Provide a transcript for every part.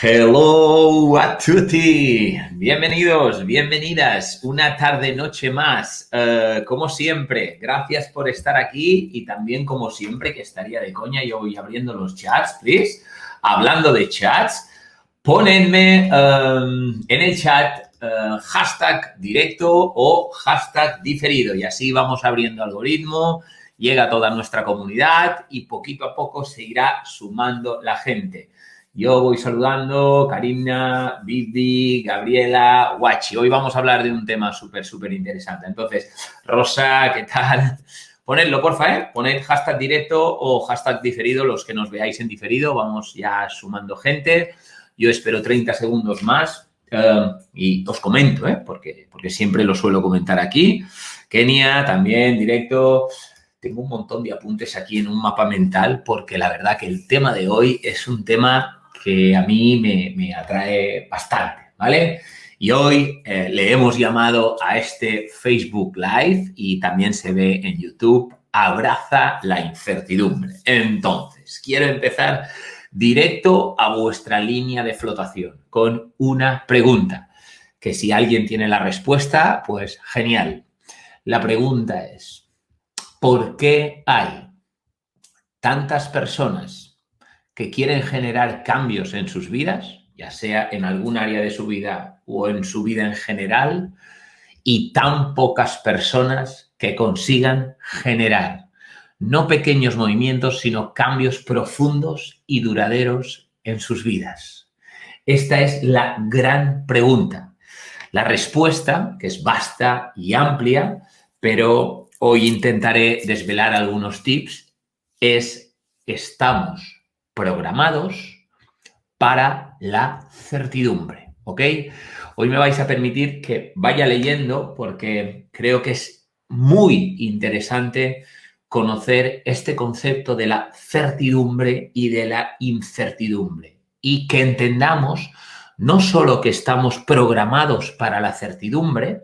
Hello a tutti, bienvenidos, bienvenidas, una tarde-noche más, como siempre, gracias por estar aquí y también como siempre que estaría de coña yo voy abriendo los chats, please, hablando de chats, ponedme en el chat hashtag directo o hashtag diferido y así vamos abriendo algoritmo, llega a toda nuestra comunidad y poquito a poco se irá sumando la gente. Yo voy saludando, Karina, Vivi, Gabriela, Guachi. Hoy vamos a hablar de un tema súper interesante. Entonces, Rosa, ¿qué tal? Ponedlo, porfa, ¿eh? Poned hashtag directo o hashtag diferido, los que nos veáis en diferido. Vamos ya sumando gente. Yo espero 30 segundos más y os comento, porque siempre lo suelo comentar aquí. Kenia, también, directo. Tengo un montón de apuntes aquí en un mapa mental porque la verdad que el tema de hoy es un tema que a mí me atrae bastante, ¿vale? Y hoy le hemos llamado a este Facebook Live y también se ve en YouTube, Abraza la incertidumbre. Entonces, quiero empezar directo a vuestra línea de flotación con una pregunta, que si alguien tiene la respuesta, pues genial. La pregunta es, ¿por qué hay tantas personas que quieren generar cambios en sus vidas, ya sea en algún área de su vida o en su vida en general, y tan pocas personas que consigan generar no pequeños movimientos, sino cambios profundos y duraderos en sus vidas? Esta es la gran pregunta. La respuesta, que es vasta y amplia, pero hoy intentaré desvelar algunos tips, es: estamos programados para la certidumbre, ¿ok? Hoy me vais a permitir que vaya leyendo porque creo que es muy interesante conocer este concepto de la certidumbre y de la incertidumbre y que entendamos no solo que estamos programados para la certidumbre,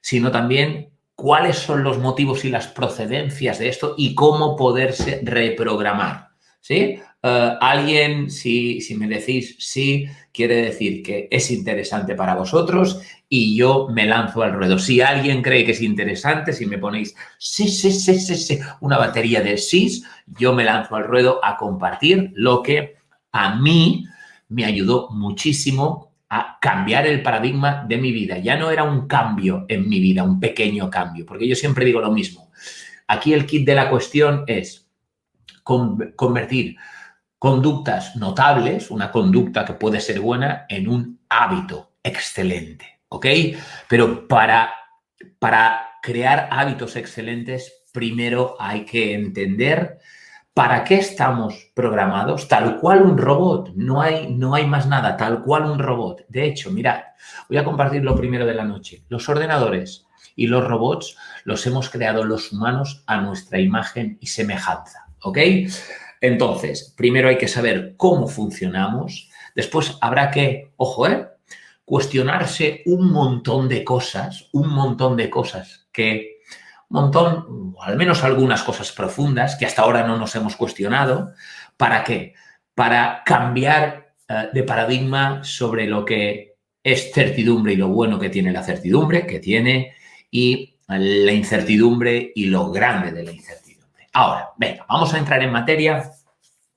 sino también cuáles son los motivos y las procedencias de esto y cómo poderse reprogramar, ¿sí? Alguien, si me decís sí, quiere decir que es interesante para vosotros y yo me lanzo al ruedo. Si alguien cree que es interesante, si me ponéis sí, una batería de sís, yo me lanzo al ruedo a compartir lo que a mí me ayudó muchísimo a cambiar el paradigma de mi vida. Ya no era un cambio en mi vida, un pequeño cambio, porque yo siempre digo lo mismo. Aquí el kit de la cuestión es convertir conductas notables, una conducta que puede ser buena, en un hábito excelente, ¿ok? Pero para crear hábitos excelentes, primero hay que entender para qué estamos programados, tal cual un robot. No hay más nada, tal cual un robot. De hecho, mirad, voy a compartir lo primero de la noche. Los ordenadores y los robots los hemos creado los humanos a nuestra imagen y semejanza, ¿ok? Entonces, primero hay que saber cómo funcionamos, después habrá que, ojo, cuestionarse un montón de cosas que, o al menos algunas cosas profundas que hasta ahora no nos hemos cuestionado. ¿Para qué? Para cambiar de paradigma sobre lo que es certidumbre y lo bueno que tiene la certidumbre, y la incertidumbre y lo grande de la incertidumbre. Ahora, venga, vamos a entrar en materia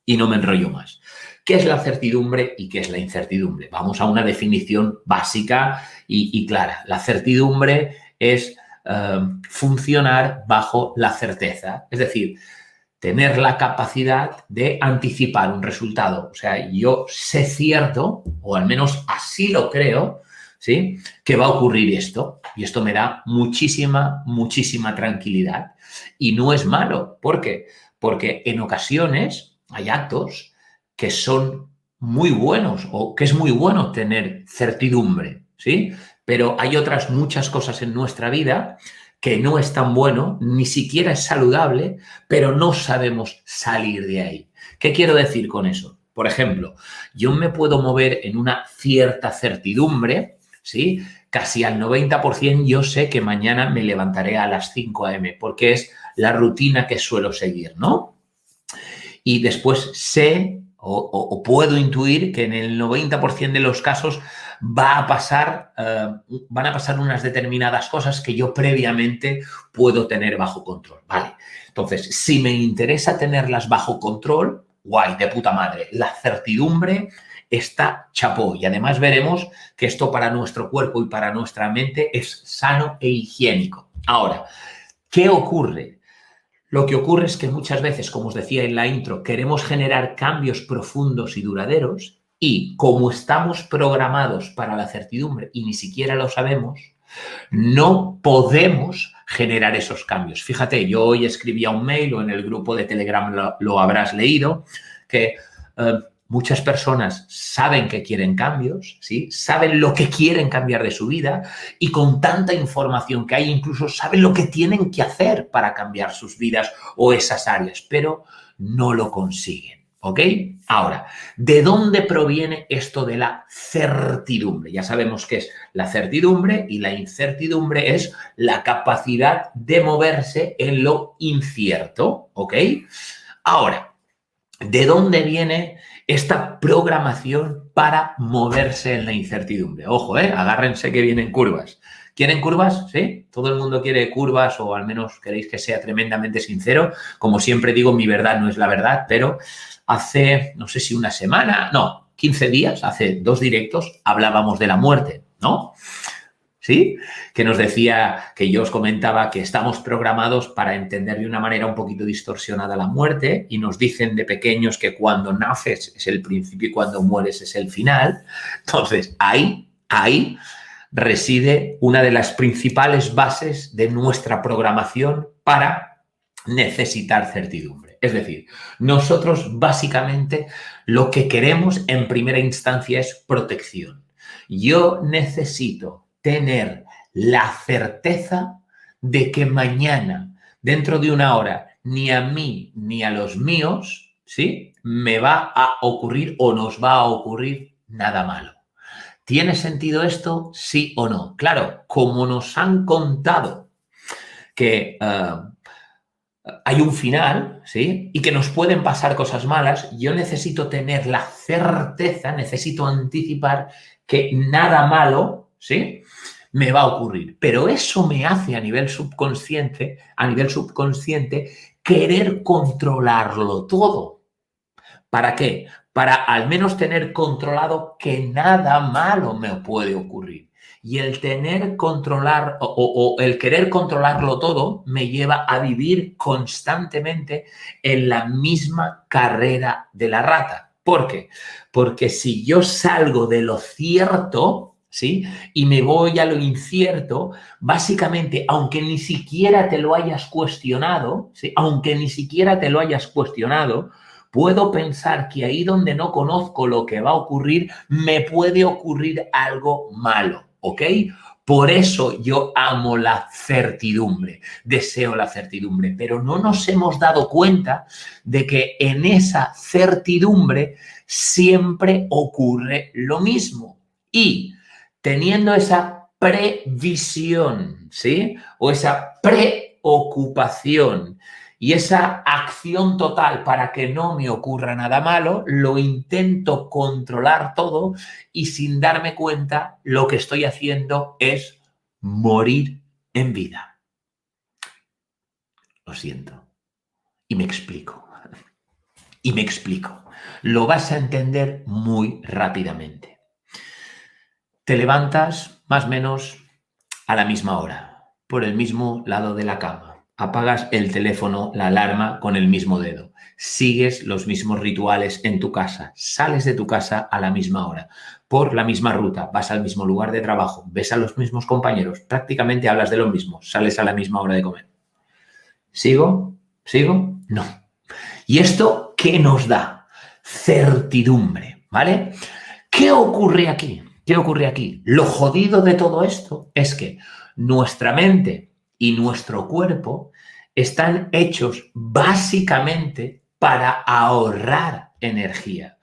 y no me enrollo más. ¿Qué es la certidumbre y qué es la incertidumbre? Vamos a una definición básica y clara. La certidumbre es funcionar bajo la certeza, es decir, tener la capacidad de anticipar un resultado. O sea, yo sé cierto, o al menos así lo creo, ¿sí?, que va a ocurrir esto. Y esto me da muchísima tranquilidad. Y no es malo. ¿Por qué? Porque en ocasiones hay actos que son muy buenos o que es muy bueno tener certidumbre, ¿sí? Pero hay otras muchas cosas en nuestra vida que no es tan bueno, ni siquiera es saludable, pero no sabemos salir de ahí. ¿Qué quiero decir con eso? Por ejemplo, yo me puedo mover en una cierta certidumbre, ¿sí? Casi al 90% yo sé que mañana me levantaré a las 5 a.m. porque es la rutina que suelo seguir, ¿no? Y después sé o puedo intuir que en el 90% de los casos van a pasar unas determinadas cosas que yo previamente puedo tener bajo control. Vale, entonces, si me interesa tenerlas bajo control, guay, de puta madre. La certidumbre está chapó. Y además veremos que esto para nuestro cuerpo y para nuestra mente es sano e higiénico. Ahora, ¿qué ocurre? Lo que ocurre es que muchas veces, como os decía en la intro, queremos generar cambios profundos y duraderos y como estamos programados para la certidumbre y ni siquiera lo sabemos, no podemos generar esos cambios. Fíjate, yo hoy escribía un mail o en el grupo de Telegram lo habrás leído, que muchas personas saben que quieren cambios, ¿sí? Saben lo que quieren cambiar de su vida y con tanta información que hay, incluso saben lo que tienen que hacer para cambiar sus vidas o esas áreas, pero no lo consiguen. ¿Ok? Ahora, ¿de dónde proviene esto de la certidumbre? Ya sabemos qué es la certidumbre y la incertidumbre es la capacidad de moverse en lo incierto. ¿Ok? Ahora, ¿de dónde viene esta programación para moverse en la incertidumbre? Ojo, agárrense que vienen curvas. ¿Quieren curvas? ¿Sí? ¿Todo el mundo quiere curvas o al menos queréis que sea tremendamente sincero? Como siempre digo, mi verdad no es la verdad, pero hace, no sé si una semana, no, 15 días, hace 2 directos, hablábamos de la muerte, ¿no? ¿Sí? Que nos decía, que yo os comentaba que estamos programados para entender de una manera un poquito distorsionada la muerte y nos dicen de pequeños que cuando naces es el principio y cuando mueres es el final. Entonces, ahí reside una de las principales bases de nuestra programación para necesitar certidumbre. Es decir, nosotros básicamente lo que queremos en primera instancia es protección. Yo necesito tener la certeza de que mañana, dentro de una hora, ni a mí ni a los míos, ¿sí? Me va a ocurrir o nos va a ocurrir nada malo. ¿Tiene sentido esto? Sí o no. Claro, como nos han contado que hay un final, ¿sí? Y que nos pueden pasar cosas malas, yo necesito tener la certeza, necesito anticipar que nada malo, ¿sí? Me va a ocurrir. Pero eso me hace a nivel subconsciente, querer controlarlo todo. ¿Para qué? Para al menos tener controlado que nada malo me puede ocurrir. Y el tener controlar o el querer controlarlo todo me lleva a vivir constantemente en la misma carrera de la rata. ¿Por qué? Porque si yo salgo de lo cierto, ¿sí? Y me voy a lo incierto, básicamente, aunque ni siquiera te lo hayas cuestionado, ¿sí? Aunque ni siquiera te lo hayas cuestionado, puedo pensar que ahí donde no conozco lo que va a ocurrir, me puede ocurrir algo malo, ¿ok? Por eso yo amo la certidumbre, deseo la certidumbre, pero no nos hemos dado cuenta de que en esa certidumbre siempre ocurre lo mismo. Y teniendo esa previsión, ¿sí? O esa preocupación y esa acción total para que no me ocurra nada malo, lo intento controlar todo y sin darme cuenta lo que estoy haciendo es morir en vida. Lo siento. Y me explico. Lo vas a entender muy rápidamente. Te levantas más o menos a la misma hora, por el mismo lado de la cama. Apagas el teléfono, la alarma con el mismo dedo. Sigues los mismos rituales en tu casa. Sales de tu casa a la misma hora, por la misma ruta. Vas al mismo lugar de trabajo. Ves a los mismos compañeros. Prácticamente hablas de lo mismo. Sales a la misma hora de comer. ¿Sigo? No. ¿Y esto qué nos da? Certidumbre, ¿vale? ¿Qué ocurre aquí? Lo jodido de todo esto es que nuestra mente y nuestro cuerpo están hechos básicamente para ahorrar energía.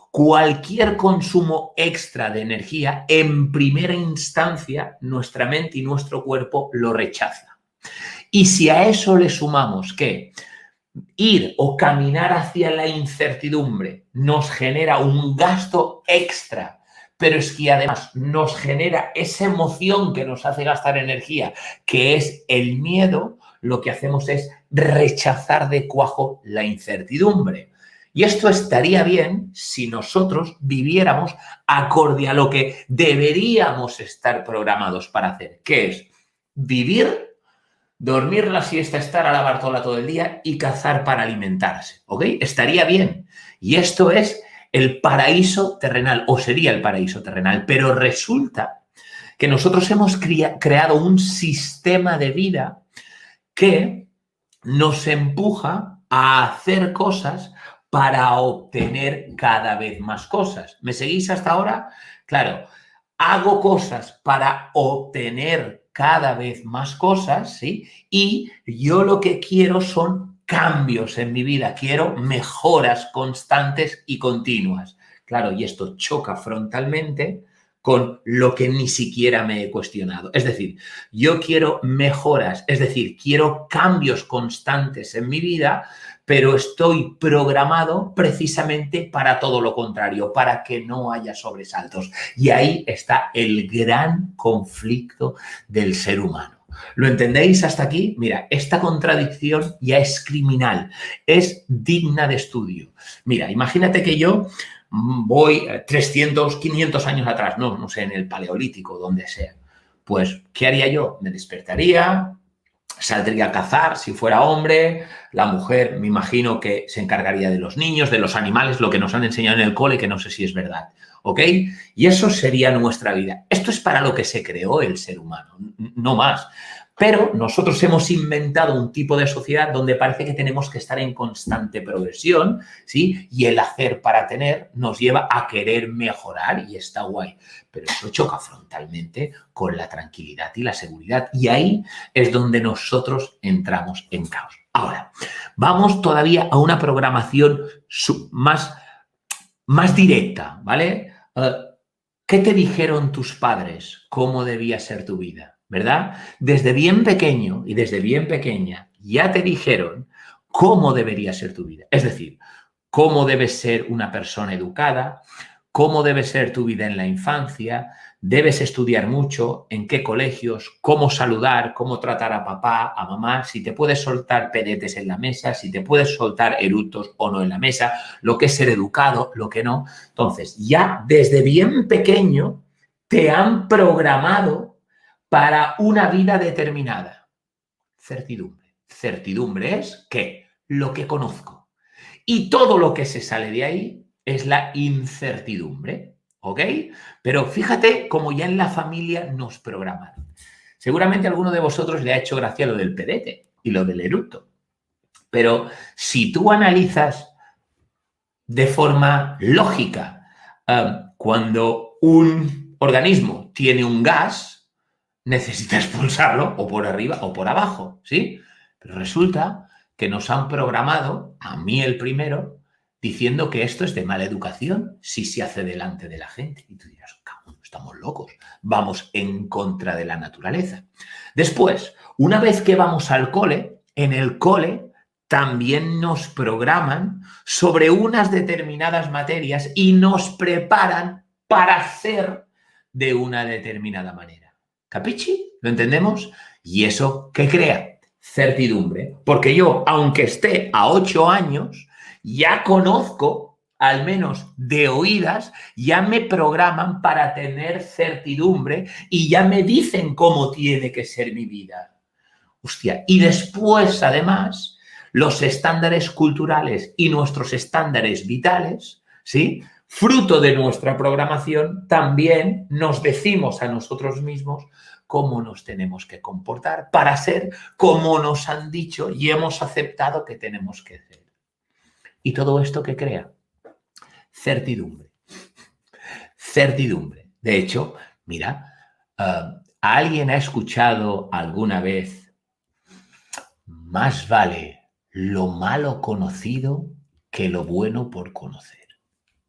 Cualquier consumo extra de energía, en primera instancia, nuestra mente y nuestro cuerpo lo rechaza. Y si a eso le sumamos que ir o caminar hacia la incertidumbre nos genera un gasto extra, pero es que además nos genera esa emoción que nos hace gastar energía, que es el miedo, lo que hacemos es rechazar de cuajo la incertidumbre. Y esto estaría bien si nosotros viviéramos acorde a lo que deberíamos estar programados para hacer, que es vivir, dormir la siesta, estar a la bartola todo el día y cazar para alimentarse, ¿ok? Estaría bien. Y esto es el paraíso terrenal, o sería el paraíso terrenal, pero resulta que nosotros hemos creado un sistema de vida que nos empuja a hacer cosas para obtener cada vez más cosas. ¿Me seguís hasta ahora? Claro, hago cosas para obtener cada vez más cosas, ¿sí? Y yo lo que quiero son cambios en mi vida, quiero mejoras constantes y continuas. Claro, y esto choca frontalmente con lo que ni siquiera me he cuestionado. Es decir, yo quiero mejoras, es decir, quiero cambios constantes en mi vida, pero estoy programado precisamente para todo lo contrario, para que no haya sobresaltos. Y ahí está el gran conflicto del ser humano. ¿Lo entendéis hasta aquí? Mira, esta contradicción ya es criminal, es digna de estudio. Mira, imagínate que yo voy 300, 500 años atrás, no sé, en el Paleolítico, donde sea. Pues, ¿qué haría yo? Me despertaría, saldría a cazar si fuera hombre, la mujer me imagino que se encargaría de los niños, de los animales, lo que nos han enseñado en el cole, que no sé si es verdad, ¿ok? Y eso sería nuestra vida. Esto es para lo que se creó el ser humano, no más. Pero nosotros hemos inventado un tipo de sociedad donde parece que tenemos que estar en constante progresión, ¿sí? Y el hacer para tener nos lleva a querer mejorar y está guay. Pero eso choca frontalmente con la tranquilidad y la seguridad. Y ahí es donde nosotros entramos en caos. Ahora, vamos todavía a una programación más directa, ¿vale? ¿Qué te dijeron tus padres? ¿Cómo debía ser tu vida? ¿Verdad? Desde bien pequeño y desde bien pequeña ya te dijeron cómo debería ser tu vida. Es decir, cómo debes ser una persona educada, cómo debe ser tu vida en la infancia, debes estudiar mucho, en qué colegios, cómo saludar, cómo tratar a papá, a mamá, si te puedes soltar pedetes en la mesa, si te puedes soltar eructos o no en la mesa, lo que es ser educado, lo que no. Entonces, ya desde bien pequeño te han programado para una vida determinada. Certidumbre. Certidumbre es ¿qué? Lo que conozco. Y todo lo que se sale de ahí es la incertidumbre, ¿ok? Pero fíjate cómo ya en la familia nos programan. Seguramente a alguno de vosotros le ha hecho gracia lo del pedete y lo del eructo. Pero si tú analizas de forma lógica, cuando un organismo tiene un gas, necesita expulsarlo o por arriba o por abajo, ¿sí? Pero resulta que nos han programado, a mí el primero, diciendo que esto es de mala educación si se hace delante de la gente. Y tú dirás, cabrón, estamos locos, vamos en contra de la naturaleza. Después, una vez que vamos al cole, en el cole también nos programan sobre unas determinadas materias y nos preparan para ser de una determinada manera. ¿Capichi? ¿Lo entendemos? ¿Y eso qué crea? Certidumbre. Porque yo, aunque esté a 8 años, ya conozco, al menos de oídas, ya me programan para tener certidumbre y ya me dicen cómo tiene que ser mi vida. Hostia, y después, además, los estándares culturales y nuestros estándares vitales, ¿sí? Fruto de nuestra programación, también nos decimos a nosotros mismos cómo nos tenemos que comportar para ser como nos han dicho y hemos aceptado que tenemos que ser. ¿Y todo esto qué crea? Certidumbre. Certidumbre. De hecho, mira, ¿alguien ha escuchado alguna vez más vale lo malo conocido que lo bueno por conocer?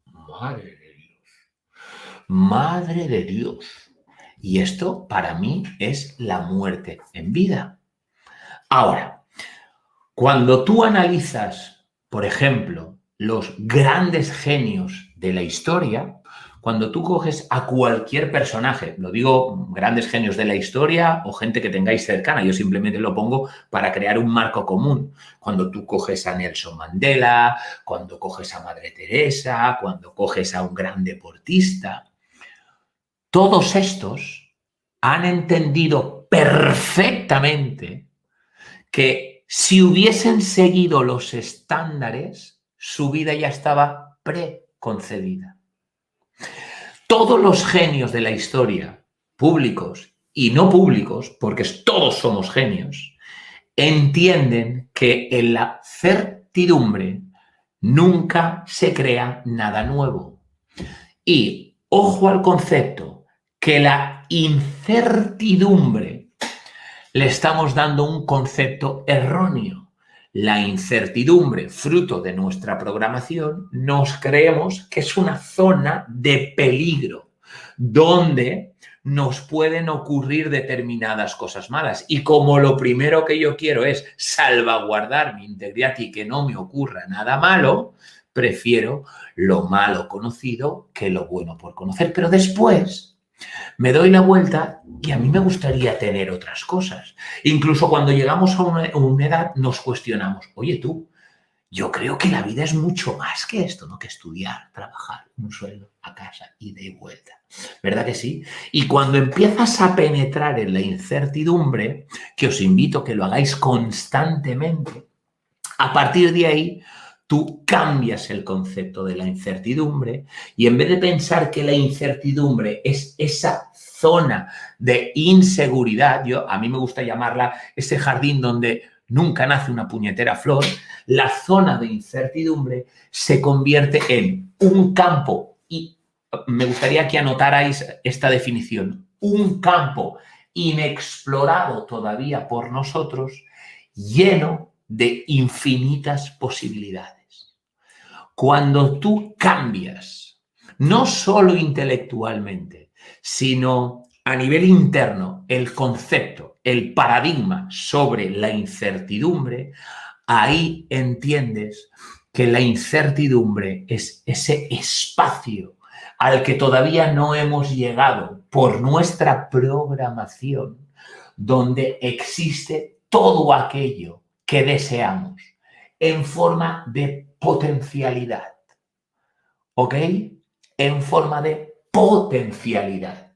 Madre de Dios. Madre de Dios. Y esto para mí es la muerte en vida. Ahora, Cuando tú analizas, por ejemplo, los grandes genios de la historia, cuando tú coges a cualquier personaje, lo digo grandes genios de la historia o gente que tengáis cercana, yo simplemente lo pongo para crear un marco común. Cuando tú coges a Nelson Mandela, cuando coges a Madre Teresa, cuando coges a un gran deportista, todos estos han entendido perfectamente que si hubiesen seguido los estándares, su vida ya estaba preconcebida. Todos los genios de la historia, públicos y no públicos, porque todos somos genios, entienden que en la certidumbre nunca se crea nada nuevo. Y ojo al concepto, que la incertidumbre le estamos dando un concepto erróneo. La incertidumbre, fruto de nuestra programación, nos creemos que es una zona de peligro, donde nos pueden ocurrir determinadas cosas malas. Y como lo primero que yo quiero es salvaguardar mi integridad y que no me ocurra nada malo, prefiero lo malo conocido que lo bueno por conocer. Pero después me doy la vuelta y a mí me gustaría tener otras cosas. Incluso cuando llegamos a una edad nos cuestionamos, oye tú, yo creo que la vida es mucho más que esto, ¿no? Que estudiar, trabajar, un sueldo, a casa, ida y vuelta. ¿Verdad que sí? Y cuando empiezas a penetrar en la incertidumbre, que os invito a que lo hagáis constantemente, a partir de ahí tú cambias el concepto de la incertidumbre y en vez de pensar que la incertidumbre es esa zona de inseguridad, a mí me gusta llamarla ese jardín donde nunca nace una puñetera flor, la zona de incertidumbre se convierte en un campo, y me gustaría que anotarais esta definición, un campo inexplorado todavía por nosotros, lleno de infinitas posibilidades. Cuando tú cambias, no solo intelectualmente, sino a nivel interno, el concepto, el paradigma sobre la incertidumbre, ahí entiendes que la incertidumbre es ese espacio al que todavía no hemos llegado por nuestra programación, donde existe todo aquello que deseamos en forma de potencialidad. ¿Ok? En forma de potencialidad.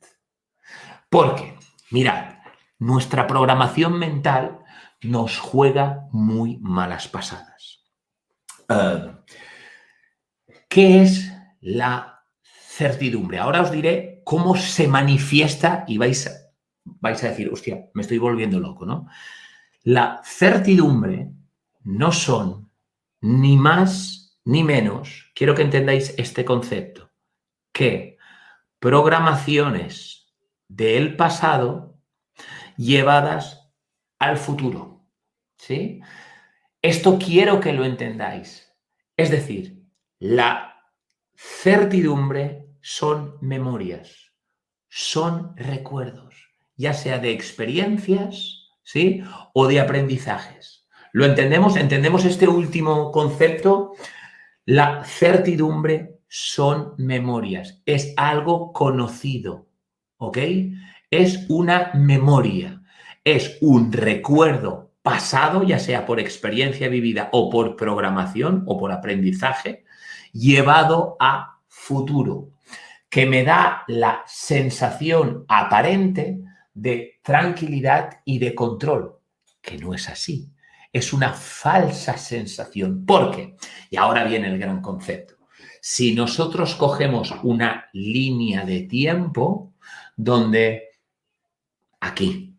Porque, mirad, nuestra programación mental nos juega muy malas pasadas. ¿Qué es la certidumbre? Ahora os diré cómo se manifiesta y vais a decir, hostia, me estoy volviendo loco, ¿no? La certidumbre no son ni más ni menos, quiero que entendáis este concepto, que programaciones del pasado llevadas al futuro, ¿sí? Esto quiero que lo entendáis. Es decir, la certidumbre son memorias, son recuerdos, ya sea de experiencias, ¿sí? O de aprendizajes. ¿Lo entendemos? ¿Entendemos este último concepto? La certidumbre son memorias, es algo conocido, ¿ok? Es una memoria, es un recuerdo pasado, ya sea por experiencia vivida o por programación o por aprendizaje, llevado a futuro, que me da la sensación aparente de tranquilidad y de control, que no es así. Es una falsa sensación. ¿Por qué? Y ahora viene el gran concepto. Si nosotros cogemos una línea de tiempo donde aquí,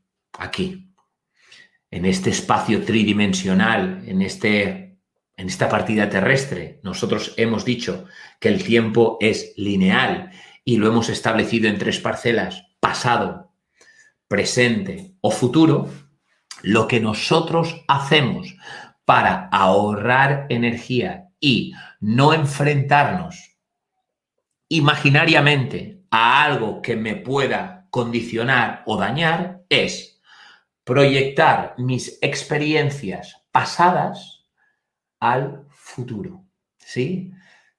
en este espacio tridimensional, en esta partida terrestre, nosotros hemos dicho que el tiempo es lineal y lo hemos establecido en 3 parcelas, pasado, presente o futuro. Lo que nosotros hacemos para ahorrar energía y no enfrentarnos imaginariamente a algo que me pueda condicionar o dañar es proyectar mis experiencias pasadas al futuro, ¿sí?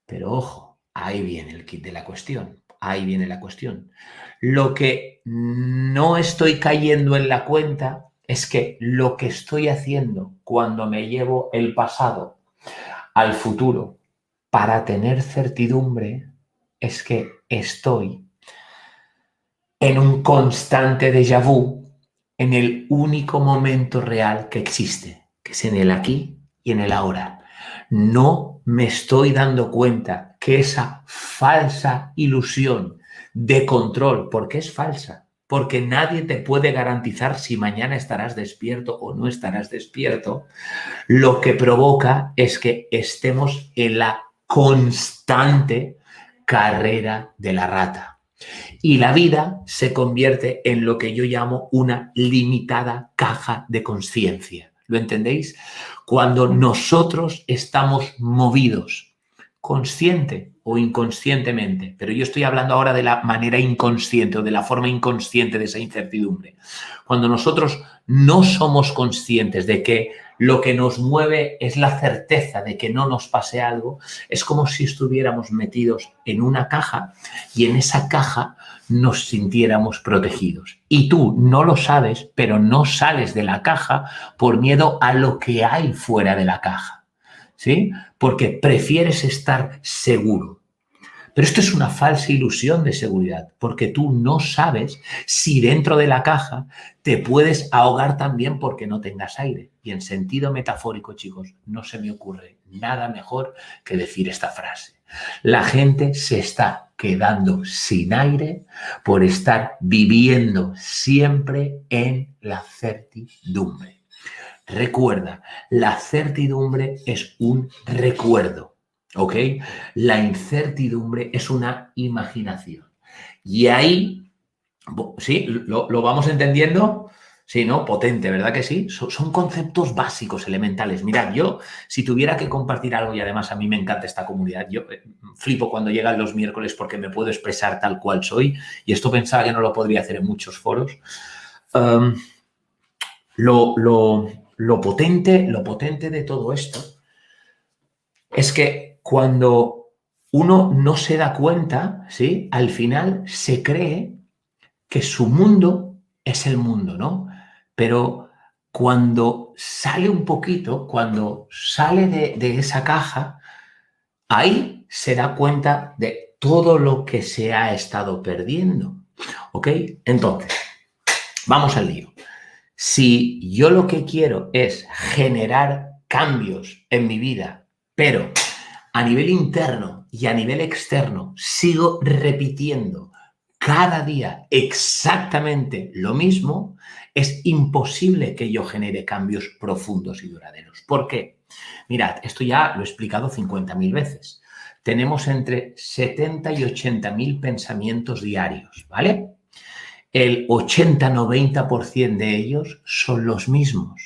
Pero ojo, ahí viene el kit de la cuestión, ahí viene la cuestión. Lo que no estoy cayendo en la cuenta es que lo que estoy haciendo cuando me llevo el pasado al futuro para tener certidumbre es que estoy en un constante déjà vu en el único momento real que existe, que es en el aquí y en el ahora. No me estoy dando cuenta que esa falsa ilusión de control, porque es falsa, porque nadie te puede garantizar si mañana estarás despierto o no estarás despierto, lo que provoca es que estemos en la constante carrera de la rata. Y la vida se convierte en lo que yo llamo una limitada caja de conciencia. ¿Lo entendéis? Cuando nosotros estamos movidos, consciente o inconscientemente, pero yo estoy hablando ahora de la manera inconsciente o de la forma inconsciente de esa incertidumbre. Cuando nosotros no somos conscientes de que lo que nos mueve es la certeza de que no nos pase algo, es como si estuviéramos metidos en una caja y en esa caja nos sintiéramos protegidos. Y tú no lo sabes, pero no sales de la caja por miedo a lo que hay fuera de la caja, ¿sí? Porque prefieres estar seguro. Pero esto es una falsa ilusión de seguridad, porque tú no sabes si dentro de la caja te puedes ahogar también porque no tengas aire. Y en sentido metafórico, chicos, no se me ocurre nada mejor que decir esta frase. La gente se está quedando sin aire por estar viviendo siempre en la certidumbre. Recuerda, la certidumbre es un recuerdo. ¿Ok? La incertidumbre es una imaginación. Y ahí, ¿sí? ¿Lo vamos entendiendo? Sí, ¿no? Potente, ¿verdad que sí? Son conceptos básicos, elementales. Mirad, yo, si tuviera que compartir algo, y además a mí me encanta esta comunidad, yo flipo cuando llegan los miércoles porque me puedo expresar tal cual soy, y esto pensaba que no lo podría hacer en muchos foros. Lo potente de todo esto es que cuando uno no se da cuenta, ¿sí? Al final se cree que su mundo es el mundo, ¿no? Pero cuando sale un poquito, cuando sale de esa caja, ahí se da cuenta de todo lo que se ha estado perdiendo, ¿ok? Entonces, vamos al lío. Si yo lo que quiero es generar cambios en mi vida, pero a nivel interno y a nivel externo sigo repitiendo cada día exactamente lo mismo, es imposible que yo genere cambios profundos y duraderos. ¿Por qué? Mirad, esto ya lo he explicado 50.000 veces. Tenemos entre 70 y 80.000 pensamientos diarios, ¿vale? El 80-90% de ellos son los mismos.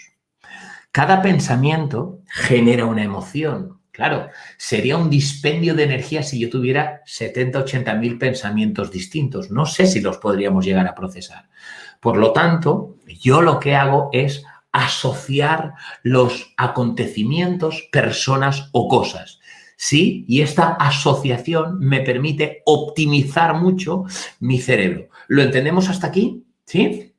Cada pensamiento genera una emoción. Claro, sería un dispendio de energía si yo tuviera 70-80.000 pensamientos distintos. No sé si los podríamos llegar a procesar. Por lo tanto, yo lo que hago es asociar los acontecimientos, personas o cosas. ¿Sí? Y esta asociación me permite optimizar mucho mi cerebro. ¿Lo entendemos hasta aquí? ¿Sí?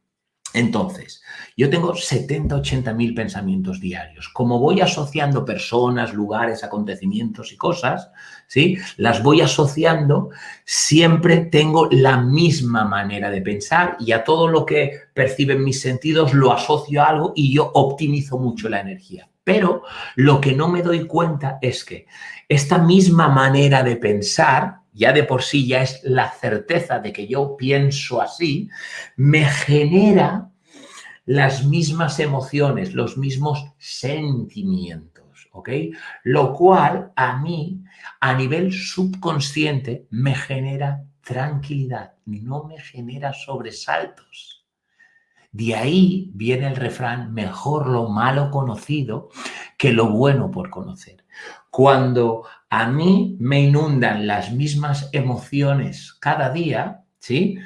Entonces, yo tengo 70-80.000 pensamientos diarios. Como voy asociando personas, lugares, acontecimientos y cosas, ¿sí? Las voy asociando, siempre tengo la misma manera de pensar y a todo lo que perciben mis sentidos lo asocio a algo y yo optimizo mucho la energía. Pero lo que no me doy cuenta es que esta misma manera de pensar, ya de por sí ya es la certeza de que yo pienso así, me genera las mismas emociones, los mismos sentimientos, ¿ok? Lo cual a mí, a nivel subconsciente, me genera tranquilidad, no me genera sobresaltos. De ahí viene el refrán, mejor lo malo conocido que lo bueno por conocer. Cuando a mí me inundan las mismas emociones cada día, ¿sí?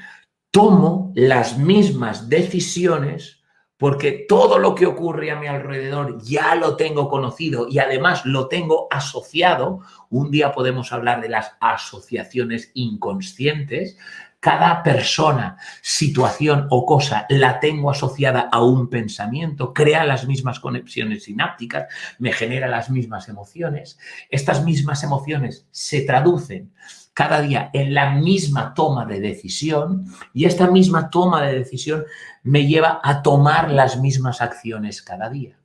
Tomo las mismas decisiones porque todo lo que ocurre a mi alrededor ya lo tengo conocido y además lo tengo asociado. Un día podemos hablar de las asociaciones inconscientes. Cada persona, situación o cosa la tengo asociada a un pensamiento, crea las mismas conexiones sinápticas, me genera las mismas emociones. Estas mismas emociones se traducen cada día en la misma toma de decisión y esta misma toma de decisión me lleva a tomar las mismas acciones cada día.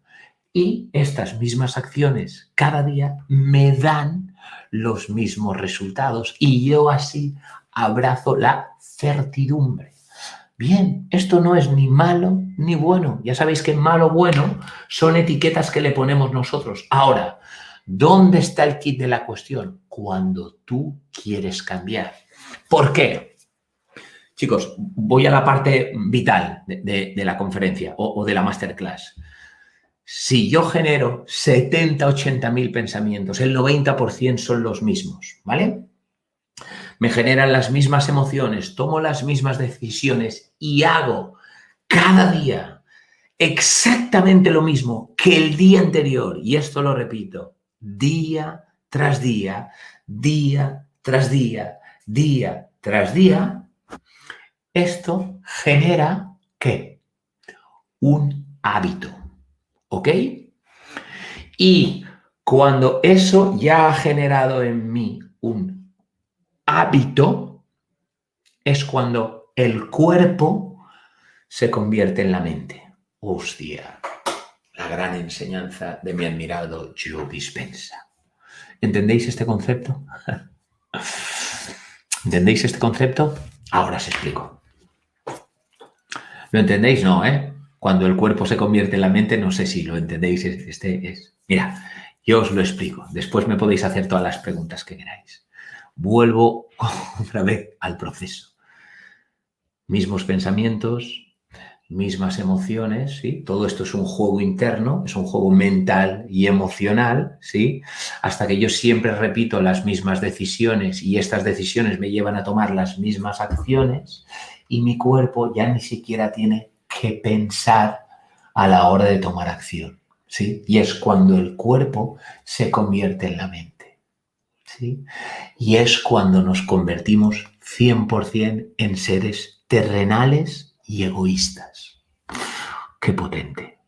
Y estas mismas acciones cada día me dan los mismos resultados y yo así abrazo la certidumbre. Bien, esto no es ni malo ni bueno. Ya sabéis que malo o bueno son etiquetas que le ponemos nosotros. Ahora, ¿dónde está el kit de la cuestión? Cuando tú quieres cambiar. ¿Por qué? Chicos, voy a la parte vital de la conferencia o de la masterclass. Si yo genero 70, 80 mil pensamientos, el 90% son los mismos, ¿vale? Me generan las mismas emociones, tomo las mismas decisiones y hago cada día exactamente lo mismo que el día anterior. Y esto lo repito, día tras día, día tras día, día tras día. Esto genera, ¿qué? Un hábito, ¿ok? Y cuando eso ya ha generado en mí un hábito, es cuando el cuerpo se convierte en la mente. Hostia, la gran enseñanza de mi admirado Joe Dispenza. ¿Entendéis este concepto? ¿Entendéis este concepto? Ahora os explico. ¿Lo entendéis? No, ¿eh? Cuando el cuerpo se convierte en la mente, no sé si lo entendéis. Mira, yo os lo explico. Después me podéis hacer todas las preguntas que queráis. Vuelvo otra vez al proceso. Mismos pensamientos, mismas emociones, ¿sí? Todo esto es un juego interno, es un juego mental y emocional, ¿sí? Hasta que yo siempre repito las mismas decisiones y estas decisiones me llevan a tomar las mismas acciones y mi cuerpo ya ni siquiera tiene que pensar a la hora de tomar acción, ¿sí? Y es cuando el cuerpo se convierte en la mente, ¿sí? Y es cuando nos convertimos 100% en seres terrenales y egoístas. ¡Qué potente!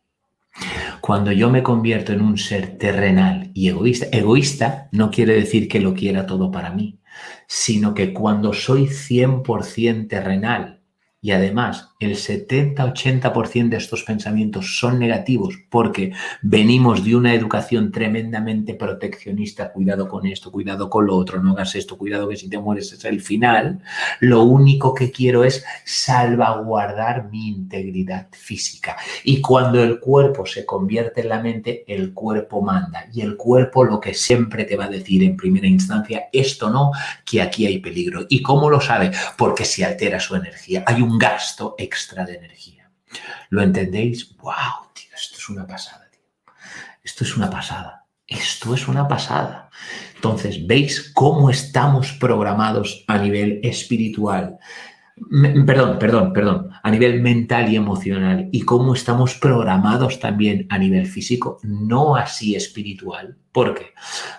Cuando yo me convierto en un ser terrenal y egoísta no quiere decir que lo quiera todo para mí, sino que cuando soy 100% terrenal y además el 70-80% de estos pensamientos son negativos porque venimos de una educación tremendamente proteccionista, cuidado con esto, cuidado con lo otro, no hagas esto, cuidado que si te mueres es el final, lo único que quiero es salvaguardar mi integridad física. Y cuando el cuerpo se convierte en la mente, el cuerpo manda. Y el cuerpo lo que siempre te va a decir en primera instancia, esto no, que aquí hay peligro. ¿Y cómo lo sabe? Porque se altera su energía. Hay un gasto extra de energía. ¿Lo entendéis? ¡Wow, tío! Esto es una pasada, tío. Esto es una pasada. Esto es una pasada. Entonces, ¿veis cómo estamos programados a nivel espiritual? Perdón, a nivel mental y emocional y cómo estamos programados también a nivel físico, no así espiritual. ¿Por qué?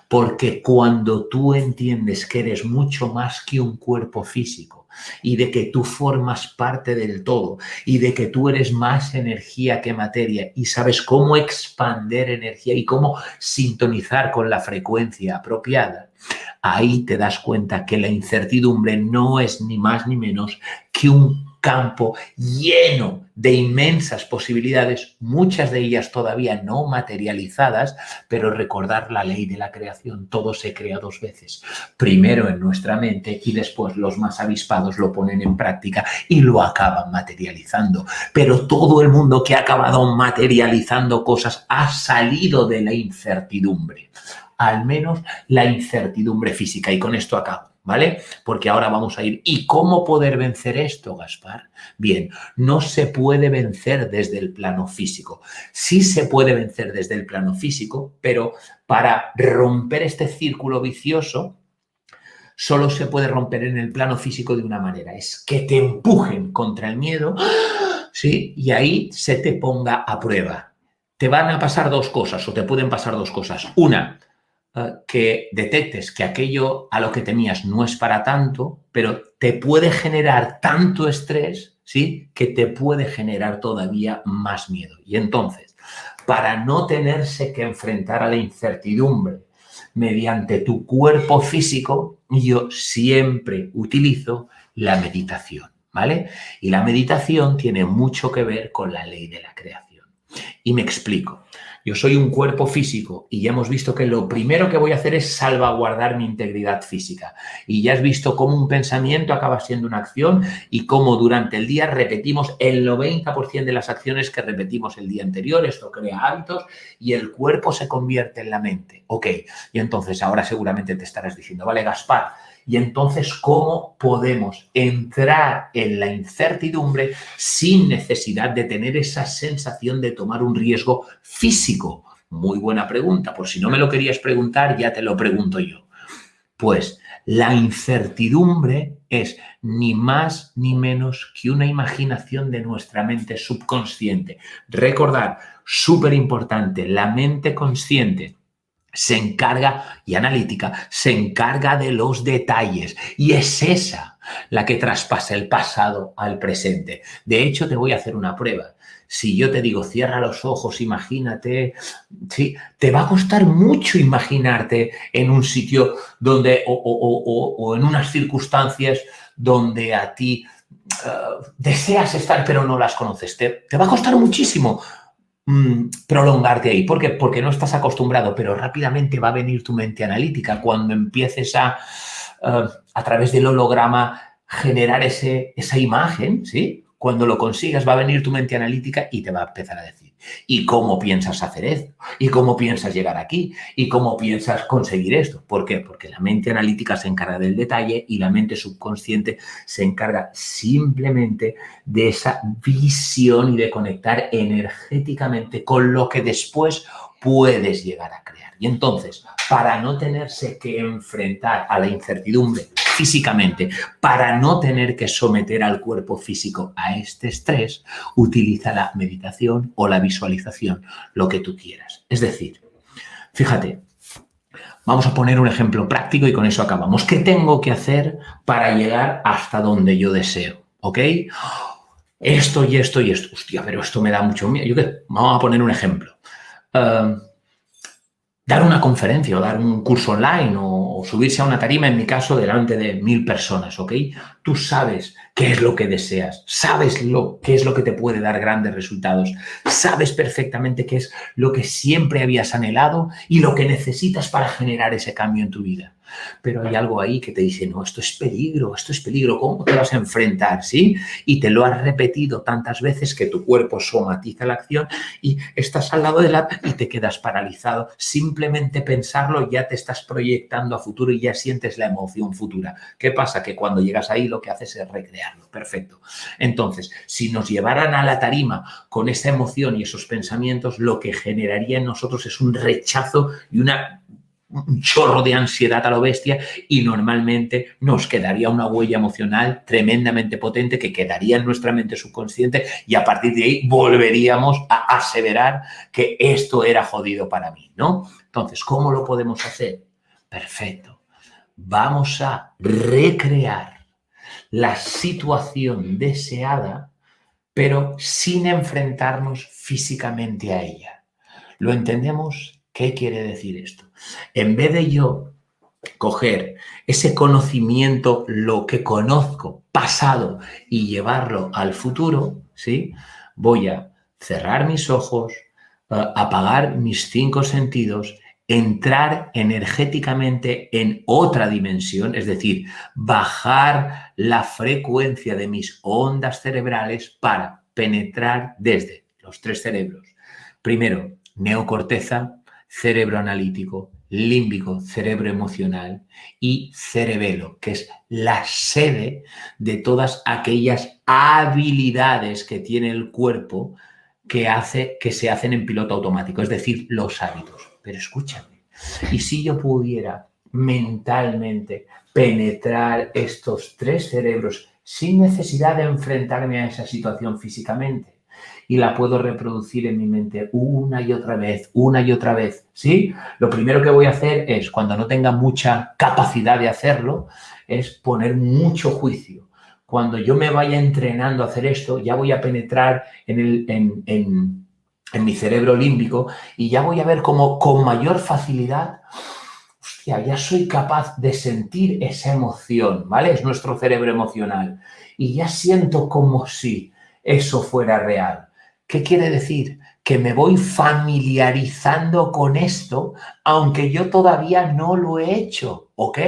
Porque cuando tú entiendes que eres mucho más que un cuerpo físico y de que tú formas parte del todo y de que tú eres más energía que materia y sabes cómo expandir energía y cómo sintonizar con la frecuencia apropiada, ahí te das cuenta que la incertidumbre no es ni más ni menos que un campo lleno de inmensas posibilidades, muchas de ellas todavía no materializadas, pero recordar la ley de la creación, todo se crea dos veces, primero en nuestra mente y después los más avispados lo ponen en práctica y lo acaban materializando. Pero todo el mundo que ha acabado materializando cosas ha salido de la incertidumbre, al menos la incertidumbre física, y con esto acabo, ¿vale? Porque ahora vamos a ir. ¿Y cómo poder vencer esto, Gaspar? Bien, no se puede vencer desde el plano físico. Sí se puede vencer desde el plano físico, pero para romper este círculo vicioso, solo se puede romper en el plano físico de una manera, es que te empujen contra el miedo. ¿sí? Y ahí se te ponga a prueba. Te van a pasar dos cosas o te pueden pasar dos cosas. Una, que detectes que aquello a lo que temías no es para tanto, pero te puede generar tanto estrés, ¿sí? Que te puede generar todavía más miedo. Y entonces, para no tenerse que enfrentar a la incertidumbre mediante tu cuerpo físico, yo siempre utilizo la meditación, ¿vale? Y la meditación tiene mucho que ver con la ley de la creación. Y me explico. Yo soy un cuerpo físico y ya hemos visto que lo primero que voy a hacer es salvaguardar mi integridad física. Y ya has visto cómo un pensamiento acaba siendo una acción y cómo durante el día repetimos el 90% de las acciones que repetimos el día anterior. Esto crea hábitos y el cuerpo se convierte en la mente. Ok, y entonces ahora seguramente te estarás diciendo, vale, Gaspar, y entonces, ¿cómo podemos entrar en la incertidumbre sin necesidad de tener esa sensación de tomar un riesgo físico? Muy buena pregunta. Por si no me lo querías preguntar, ya te lo pregunto yo. Pues la incertidumbre es ni más ni menos que una imaginación de nuestra mente subconsciente. Recordar, súper importante, la mente consciente se encarga, y analítica, se encarga de los detalles. Y es esa la que traspasa el pasado al presente. De hecho, te voy a hacer una prueba. Si yo te digo, cierra los ojos, imagínate, sí, te va a costar mucho imaginarte en un sitio donde, o en unas circunstancias donde a ti deseas estar pero no las conoces. Te va a costar muchísimo prolongarte ahí. ¿Por qué? Porque no estás acostumbrado, pero rápidamente va a venir tu mente analítica cuando empieces a través del holograma, generar esa imagen, ¿sí? Cuando lo consigas va a venir tu mente analítica y te va a empezar a decir, ¿y cómo piensas hacer esto? ¿Y cómo piensas llegar aquí? ¿Y cómo piensas conseguir esto? ¿Por qué? Porque la mente analítica se encarga del detalle y la mente subconsciente se encarga simplemente de esa visión y de conectar energéticamente con lo que después puedes llegar a crear. Y entonces, para no tenerse que enfrentar a la incertidumbre físicamente, para no tener que someter al cuerpo físico a este estrés, utiliza la meditación o la visualización, lo que tú quieras. Es decir, fíjate, vamos a poner un ejemplo práctico y con eso acabamos. ¿Qué tengo que hacer para llegar hasta donde yo deseo? ¿Ok? Esto y esto y esto. Hostia, pero esto me da mucho miedo. Vamos a poner un ejemplo. Dar una conferencia o dar un curso online o subirse a una tarima, en mi caso, delante de 1000 personas, ¿ok? Tú sabes qué es lo que deseas, sabes qué es lo que te puede dar grandes resultados, sabes perfectamente qué es lo que siempre habías anhelado y lo que necesitas para generar ese cambio en tu vida. Pero hay algo ahí que te dice, no, esto es peligro, ¿cómo te vas a enfrentar? ¿Sí? Y te lo has repetido tantas veces que tu cuerpo somatiza la acción y estás al lado de y te quedas paralizado. Simplemente pensarlo ya te estás proyectando a futuro y ya sientes la emoción futura. ¿Qué pasa? Que cuando llegas ahí lo que haces es recrearlo. Perfecto. Entonces, si nos llevaran a la tarima con esa emoción y esos pensamientos, lo que generaría en nosotros es un rechazo y un chorro de ansiedad a lo bestia y normalmente nos quedaría una huella emocional tremendamente potente que quedaría en nuestra mente subconsciente y a partir de ahí volveríamos a aseverar que esto era jodido para mí, ¿no? Entonces, ¿cómo lo podemos hacer? Perfecto. Vamos a recrear la situación deseada, pero sin enfrentarnos físicamente a ella. ¿Lo entendemos? ¿Qué quiere decir esto? En vez de yo coger ese conocimiento, lo que conozco, pasado, y llevarlo al futuro, ¿sí? Voy a cerrar mis ojos, apagar mis 5 sentidos, entrar energéticamente en otra dimensión, es decir, bajar la frecuencia de mis ondas cerebrales para penetrar desde los 3 cerebros. Primero, neocorteza, cerebro analítico, límbico, cerebro emocional y cerebelo, que es la sede de todas aquellas habilidades que tiene el cuerpo que se hacen en piloto automático, es decir, los hábitos. Pero escúchame, ¿y si yo pudiera mentalmente penetrar estos tres cerebros sin necesidad de enfrentarme a esa situación físicamente. Y la puedo reproducir en mi mente una y otra vez, ¿sí? Lo primero que voy a hacer es, cuando no tenga mucha capacidad de hacerlo, es poner mucho juicio. Cuando yo me vaya entrenando a hacer esto, ya voy a penetrar en mi cerebro límbico y ya voy a ver cómo con mayor facilidad, hostia, ya soy capaz de sentir esa emoción, ¿vale? Es nuestro cerebro emocional. Y ya siento como si eso fuera real. ¿Qué quiere decir? Que me voy familiarizando con esto, aunque yo todavía no lo he hecho, ¿ok?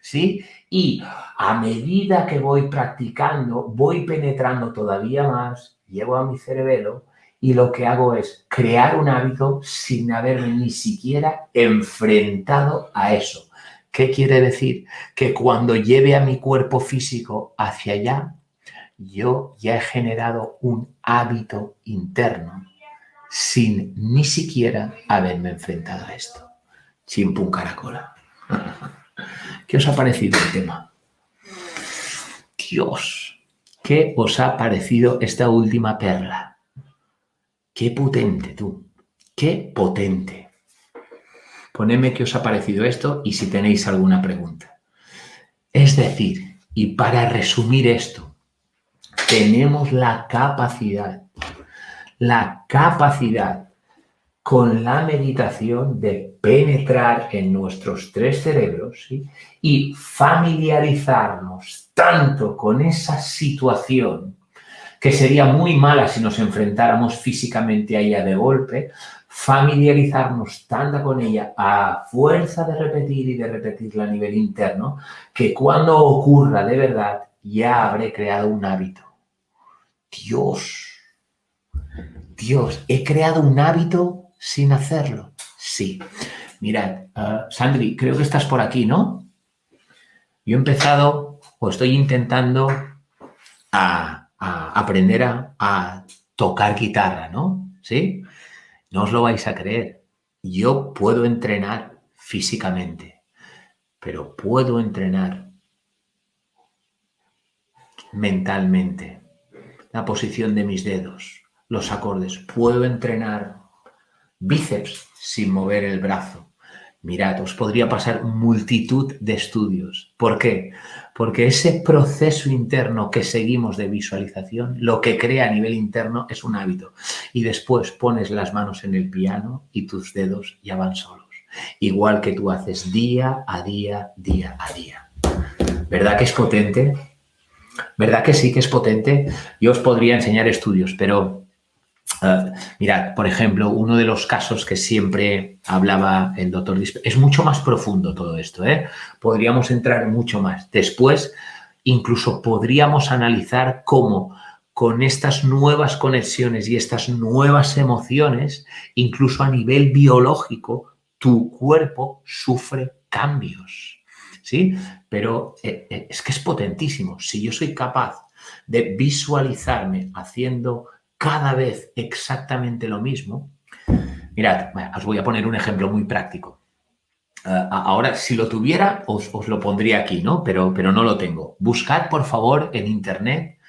¿Sí? Y a medida que voy practicando, voy penetrando todavía más, llego a mi cerebelo y lo que hago es crear un hábito sin haberme ni siquiera enfrentado a eso. ¿Qué quiere decir? Que cuando lleve a mi cuerpo físico hacia allá, yo ya he generado un hábito interno sin ni siquiera haberme enfrentado a esto. Chimpún caracola. ¿Qué os ha parecido el tema? Dios, ¿qué os ha parecido esta última perla? Qué potente, tú. Qué potente. Ponedme qué os ha parecido esto y si tenéis alguna pregunta. Es decir, y para resumir esto, tenemos la capacidad con la meditación de penetrar en nuestros tres cerebros, ¿sí? Y familiarizarnos tanto con esa situación, que sería muy mala si nos enfrentáramos físicamente a ella de golpe, familiarizarnos tanto con ella a fuerza de repetir y de repetirla a nivel interno, que cuando ocurra de verdad ya habré creado un hábito. Dios, ¿he creado un hábito sin hacerlo? Sí. Mirad, Sandri, creo que estás por aquí, ¿no? Yo he empezado o estoy intentando a aprender a tocar guitarra, ¿no? ¿Sí? No os lo vais a creer. Yo puedo entrenar físicamente, pero puedo entrenar mentalmente. La posición de mis dedos, los acordes. Puedo entrenar bíceps sin mover el brazo. Mirad, os podría pasar multitud de estudios. ¿Por qué? Porque ese proceso interno que seguimos de visualización, lo que crea a nivel interno es un hábito. Y después pones las manos en el piano y tus dedos ya van solos. Igual que tú haces día a día, día a día. ¿Verdad que es potente? ¿Verdad que sí que es potente? Yo os podría enseñar estudios, pero mirad, por ejemplo, uno de los casos que siempre hablaba el doctor Dispe, es mucho más profundo todo esto, ¿eh? Podríamos entrar mucho más. Después, incluso podríamos analizar cómo con estas nuevas conexiones y estas nuevas emociones, incluso a nivel biológico, tu cuerpo sufre cambios, ¿sí? Pero es que es potentísimo. Si yo soy capaz de visualizarme haciendo cada vez exactamente lo mismo. Mirad, os voy a poner un ejemplo muy práctico. Ahora, si lo tuviera, os lo pondría aquí, ¿no? Pero no lo tengo. Buscad, por favor, en internet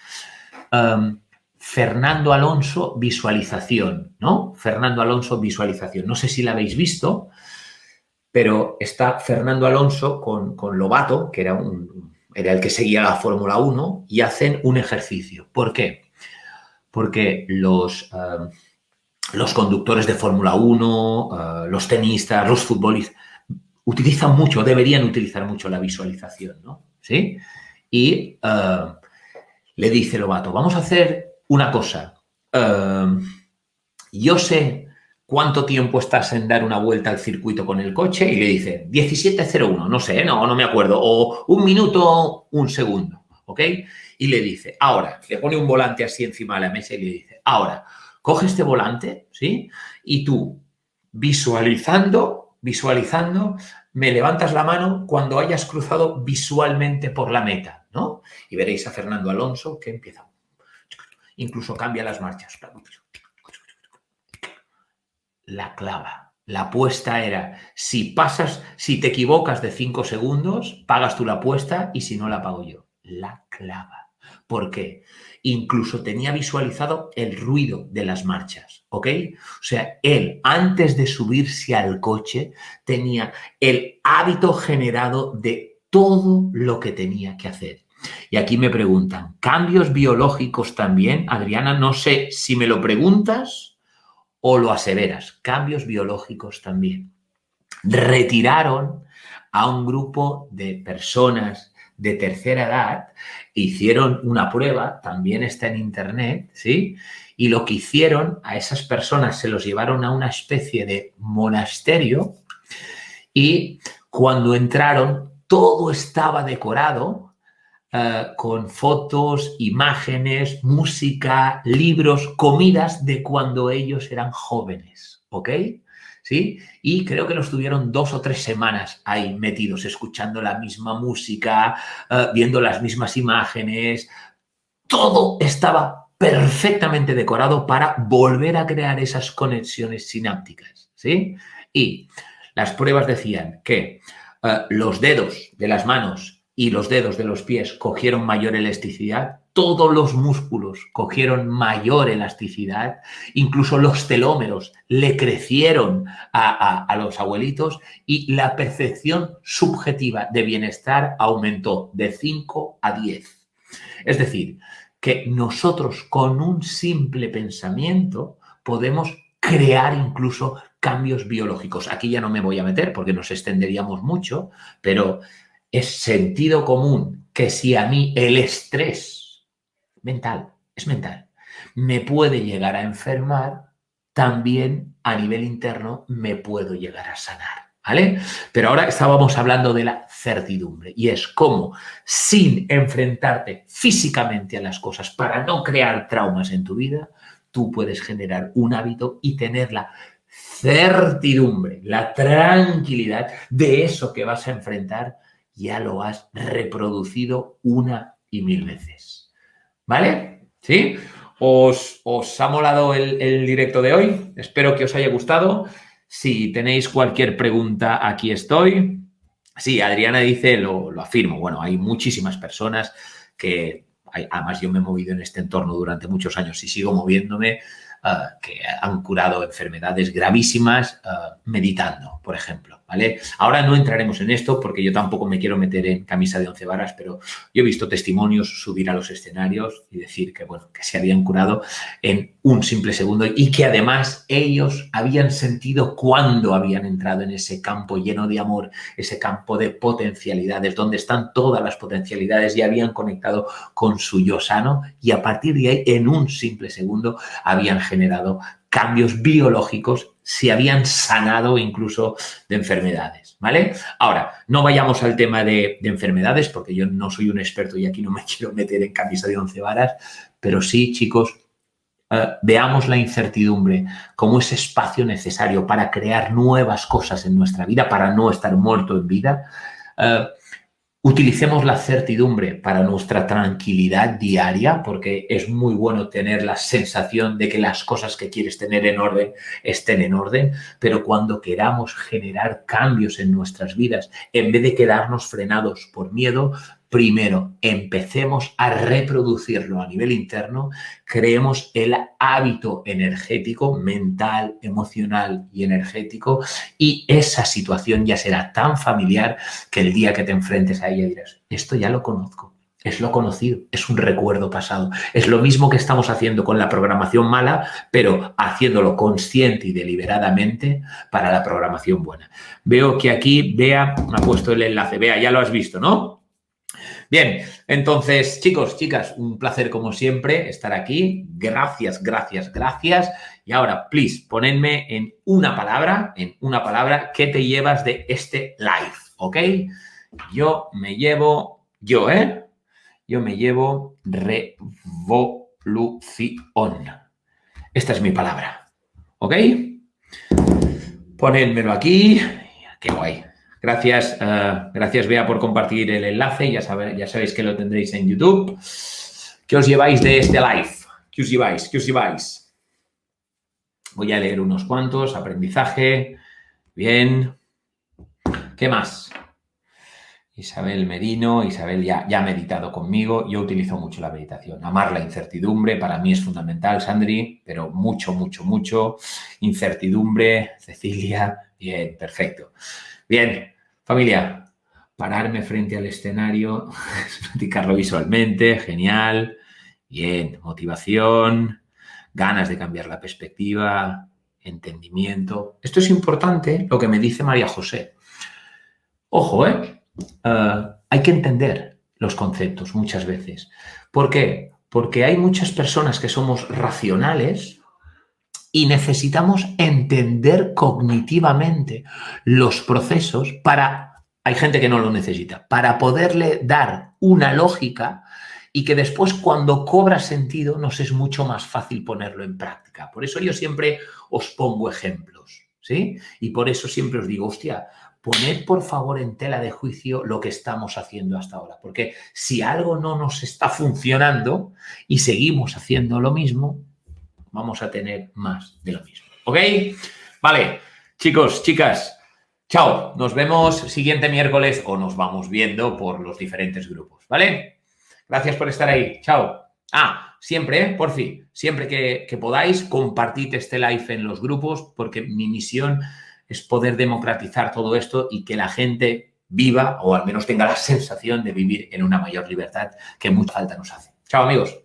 Fernando Alonso visualización, ¿no? Fernando Alonso visualización. No sé si la habéis visto, pero está Fernando Alonso con Lobato, que era el que seguía la Fórmula 1, y hacen un ejercicio. ¿Por qué? Porque los conductores de Fórmula 1, los tenistas, los futbolistas, utilizan mucho, deberían utilizar mucho la visualización, ¿no? ¿Sí? Y le dice Lobato, vamos a hacer una cosa. Yo sé cuánto tiempo estás en dar una vuelta al circuito con el coche y le dice 17:01, no sé, no me acuerdo, o 1 minuto, 1 segundo, ¿ok? Y le dice, ahora, le pone un volante así encima de la mesa y le dice, ahora, coge este volante, ¿sí? Y tú, visualizando, me levantas la mano cuando hayas cruzado visualmente por la meta, ¿no? Y veréis a Fernando Alonso que empieza, incluso cambia las marchas. La clava. La apuesta era, si te equivocas de 5 segundos, pagas tú la apuesta y si no, la pago yo. La clava. ¿Por qué? Incluso tenía visualizado el ruido de las marchas, ¿ok? O sea, él, antes de subirse al coche, tenía el hábito generado de todo lo que tenía que hacer. Y aquí me preguntan, ¿cambios biológicos también? Adriana, no sé si me lo preguntas o lo aseveras. Cambios biológicos también. Retiraron a un grupo de personas de tercera edad, hicieron una prueba, también está en internet, ¿sí? Y lo que hicieron a esas personas se los llevaron a una especie de monasterio y cuando entraron todo estaba decorado con fotos, imágenes, música, libros, comidas de cuando ellos eran jóvenes, ¿ok? ¿Sí? Y creo que los tuvieron 2 o 3 semanas ahí metidos, escuchando la misma música, viendo las mismas imágenes. Todo estaba perfectamente decorado para volver a crear esas conexiones sinápticas, ¿sí? Y las pruebas decían que los dedos de las manos y los dedos de los pies cogieron mayor elasticidad, todos los músculos cogieron mayor elasticidad, incluso los telómeros le crecieron a los abuelitos y la percepción subjetiva de bienestar aumentó de 5 a 10. Es decir, que nosotros con un simple pensamiento podemos crear incluso cambios biológicos. Aquí ya no me voy a meter porque nos extenderíamos mucho, pero es sentido común que si a mí el estrés mental, es mental, me puede llegar a enfermar, también a nivel interno me puedo llegar a sanar, ¿vale? Pero ahora estábamos hablando de la certidumbre y es cómo sin enfrentarte físicamente a las cosas para no crear traumas en tu vida, tú puedes generar un hábito y tener la certidumbre, la tranquilidad de eso que vas a enfrentar, ya lo has reproducido una y mil veces. ¿Vale? ¿Sí? ¿Os ha molado el directo de hoy? Espero que os haya gustado. Si tenéis cualquier pregunta, aquí estoy. Sí, Adriana dice, lo afirmo. Bueno, hay muchísimas personas que, además yo me he movido en este entorno durante muchos años y sigo moviéndome, que han curado enfermedades gravísimas meditando, por ejemplo, ¿vale? Ahora no entraremos en esto porque yo tampoco me quiero meter en camisa de 11 varas, pero yo he visto testimonios subir a los escenarios y decir que, bueno, que se habían curado en un simple segundo y que además ellos habían sentido cuando habían entrado en ese campo lleno de amor, ese campo de potencialidades, donde están todas las potencialidades y habían conectado con su yo sano y a partir de ahí, en un simple segundo, habían generado cambios biológicos, se habían sanado incluso de enfermedades, ¿vale? Ahora, no vayamos al tema de enfermedades porque yo no soy un experto y aquí no me quiero meter en camisa de 11 varas, pero sí, chicos, veamos la incertidumbre como ese espacio necesario para crear nuevas cosas en nuestra vida, para no estar muerto en vida. Utilicemos la certidumbre para nuestra tranquilidad diaria, porque es muy bueno tener la sensación de que las cosas que quieres tener en orden estén en orden, pero cuando queramos generar cambios en nuestras vidas, en vez de quedarnos frenados por miedo, primero empecemos a reproducirlo a nivel interno, creemos el hábito energético, mental, emocional y energético, y esa situación ya será tan familiar que el día que te enfrentes a ella dirás, esto ya lo conozco, es lo conocido, es un recuerdo pasado. Es lo mismo que estamos haciendo con la programación mala, pero haciéndolo consciente y deliberadamente para la programación buena. Veo que aquí Bea me ha puesto el enlace. Bea, ya lo has visto, ¿no? Bien, entonces, chicos, chicas, un placer como siempre estar aquí. Gracias, gracias, gracias. Y ahora, please, ponedme en una palabra, ¿qué te llevas de este live? ¿Ok? Yo me llevo revolución. Esta es mi palabra. ¿Ok? Ponedmelo aquí. Qué guay. Gracias, gracias Bea por compartir el enlace. Ya sabéis que lo tendréis en YouTube. ¿Qué os lleváis de este live? ¿Qué os lleváis? ¿Qué os lleváis? Voy a leer unos cuantos. Aprendizaje. Bien. ¿Qué más? Isabel Merino. Isabel ya ha meditado conmigo. Yo utilizo mucho la meditación. Amar la incertidumbre para mí es fundamental, Sandri, pero mucho, mucho, mucho. Incertidumbre, Cecilia. Bien, perfecto. Bien, familia, pararme frente al escenario, practicarlo visualmente, genial. Bien, motivación, ganas de cambiar la perspectiva, entendimiento. Esto es importante, lo que me dice María José. Ojo, hay que entender los conceptos muchas veces. ¿Por qué? Porque hay muchas personas que somos racionales y necesitamos entender cognitivamente los procesos para, hay gente que no lo necesita, para poderle dar una lógica y que después cuando cobra sentido nos es mucho más fácil ponerlo en práctica. Por eso yo siempre os pongo ejemplos, ¿sí? Y por eso siempre os digo, hostia, poned por favor en tela de juicio lo que estamos haciendo hasta ahora, porque si algo no nos está funcionando y seguimos haciendo lo mismo, vamos a tener más de lo mismo. ¿Ok? Vale, chicos, chicas, chao. Nos vemos siguiente miércoles o nos vamos viendo por los diferentes grupos. ¿Vale? Gracias por estar ahí. Chao. Siempre, por fin, siempre que podáis, compartid este live en los grupos porque mi misión es poder democratizar todo esto y que la gente viva o al menos tenga la sensación de vivir en una mayor libertad que mucha falta nos hace. Chao, amigos.